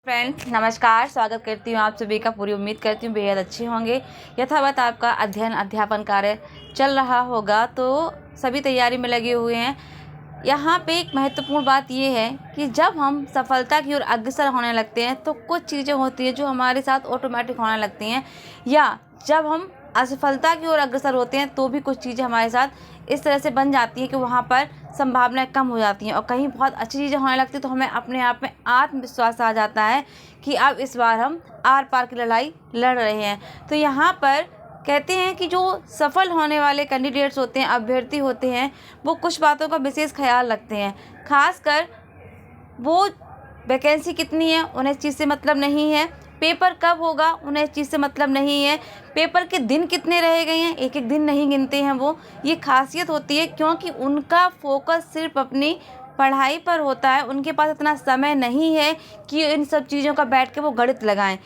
Friends नमस्कार, स्वागत करती हूँ आप सभी का। पूरी उम्मीद करती हूँ बेहद अच्छे होंगे। यथावत आपका अध्ययन अध्यापन कार्य चल रहा होगा तो सभी तैयारी में लगे हुए हैं। यहाँ पे एक महत्वपूर्ण बात ये है कि जब हम सफलता की ओर अग्रसर होने लगते हैं तो कुछ चीज़ें होती हैं जो हमारे साथ ऑटोमेटिक होने लगती हैं, या जब हम असफलता की ओर अग्रसर होते हैं तो भी कुछ चीज़ें हमारे साथ इस तरह से बन जाती हैं कि वहाँ पर संभावनाएं कम हो जाती हैं और कहीं बहुत अच्छी चीज़ें होने लगती हैं तो हमें अपने आप में आत्मविश्वास आ जाता है कि अब इस बार हम आर पार की लड़ाई लड़ रहे हैं। तो यहाँ पर कहते हैं कि जो सफल होने वाले कैंडिडेट्स होते हैं, अभ्यर्थी होते हैं, वो कुछ बातों का विशेष ख्याल रखते हैं। खासकर वो वैकेंसी कितनी है उन्हें इस चीज़ से मतलब नहीं है, पेपर कब होगा उन्हें इस चीज़ से मतलब नहीं है, पेपर के दिन कितने रह गए हैं एक एक दिन नहीं गिनते हैं वो। ये खासियत होती है क्योंकि उनका फोकस सिर्फ अपनी पढ़ाई पर होता है। उनके पास इतना समय नहीं है कि इन सब चीज़ों का बैठ के वो गणित लगाएं।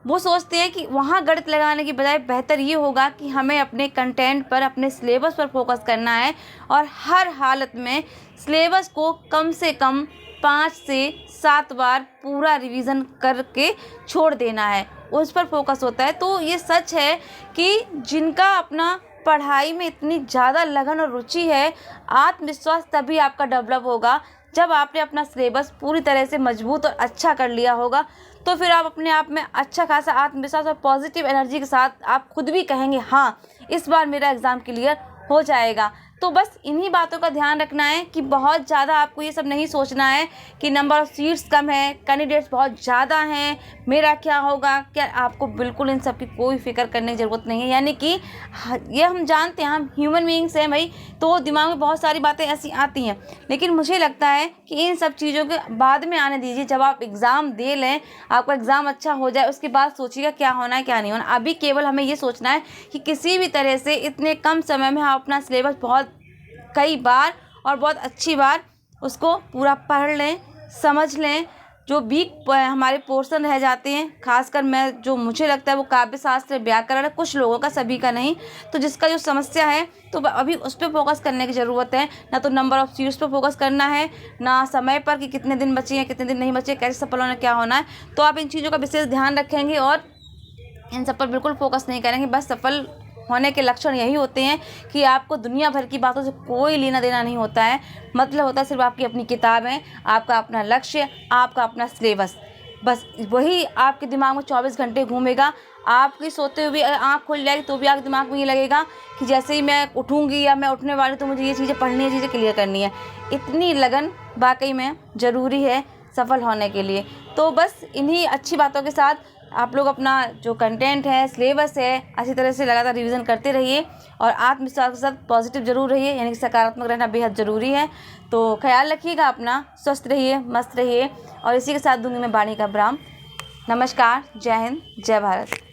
वो सोचते हैं कि वहाँ गणित लगाने की बजाय बेहतर ये होगा कि हमें अपने कंटेंट पर, अपने सिलेबस पर फोकस करना है और हर हालत में सिलेबस को कम से कम 5 से 7 बार पूरा रिवीजन करके छोड़ देना है, उस पर फोकस होता है। तो ये सच है कि जिनका अपना पढ़ाई में इतनी ज़्यादा लगन और रुचि है, आत्मविश्वास तभी आपका डेवलप होगा जब आपने अपना सिलेबस पूरी तरह से मजबूत और अच्छा कर लिया होगा। तो फिर आप अपने आप में अच्छा खासा आत्मविश्वास और पॉजिटिव एनर्जी के साथ आप खुद भी कहेंगे हाँ इस बार मेरा एग्ज़ाम क्लियर हो जाएगा। तो बस इन्हीं बातों का ध्यान रखना है कि बहुत ज़्यादा आपको ये सब नहीं सोचना है कि नंबर ऑफ़ सीट्स कम है, कैंडिडेट्स बहुत ज़्यादा हैं, मेरा क्या होगा। क्या आपको बिल्कुल इन सब की कोई फिक्र करने की ज़रूरत नहीं है। यानी कि ये हम जानते हैं, हम ह्यूमन बीइंग्स हैं भाई, तो दिमाग में बहुत सारी बातें ऐसी आती हैं, लेकिन मुझे लगता है कि इन सब चीज़ों के बाद में आने दीजिए। जब आप एग्ज़ाम दे लें, आपका एग्ज़ाम अच्छा हो जाए, उसके बाद सोचिएगा क्या होना है क्या नहीं होना। अभी केवल हमें ये सोचना है कि किसी भी तरह से इतने कम समय में हम अपना सिलेबस बहुत कई बार और बहुत अच्छी बार उसको पूरा पढ़ लें, समझ लें। जो वीक हमारे पोर्शन रह जाते हैं, खासकर जो मुझे लगता है वो काव्य शास्त्र, व्याकरण है, कुछ लोगों का, सभी का नहीं। तो जिसका जो समस्या है तो अभी उस पर फोकस करने की ज़रूरत है। ना तो नंबर ऑफ़ सीट्स पर फोकस करना है, ना समय पर कि कितने दिन बचे हैं कितने दिन नहीं बचे, कैसे सफल होना क्या होना है। तो आप इन चीज़ों का विशेष ध्यान रखेंगे और इन सब पर बिल्कुल फोकस नहीं करेंगे। बस सफल होने के लक्षण यही होते हैं कि आपको दुनिया भर की बातों से कोई लेना देना नहीं होता है। मतलब होता है सिर्फ आपकी अपनी किताबें, आपका अपना लक्ष्य, आपका अपना सिलेबस। बस वही आपके दिमाग में 24 घंटे घूमेगा। आपकी सोते हुए आँख खुल जाएगी तो भी आपके दिमाग में ये लगेगा कि जैसे ही मैं उठूँगी या मैं उठने वाली तो मुझे ये चीज़ें पढ़नी है, चीज़ें क्लियर करनी है। इतनी लगन वाकई में ज़रूरी है सफल होने के लिए। तो बस इन्हीं अच्छी बातों के साथ आप लोग अपना जो कंटेंट है, सिलेबस है, अच्छी तरह से लगातार रिवीजन करते रहिए और आत्मविश्वास के साथ पॉजिटिव जरूर रहिए, यानी कि सकारात्मक रहना बेहद ज़रूरी है। तो ख्याल रखिएगा अपना, स्वस्थ रहिए, मस्त रहिए। और इसी के साथ दूंगी मैं वाणी का विराम। नमस्कार, जय हिंद, जय भारत।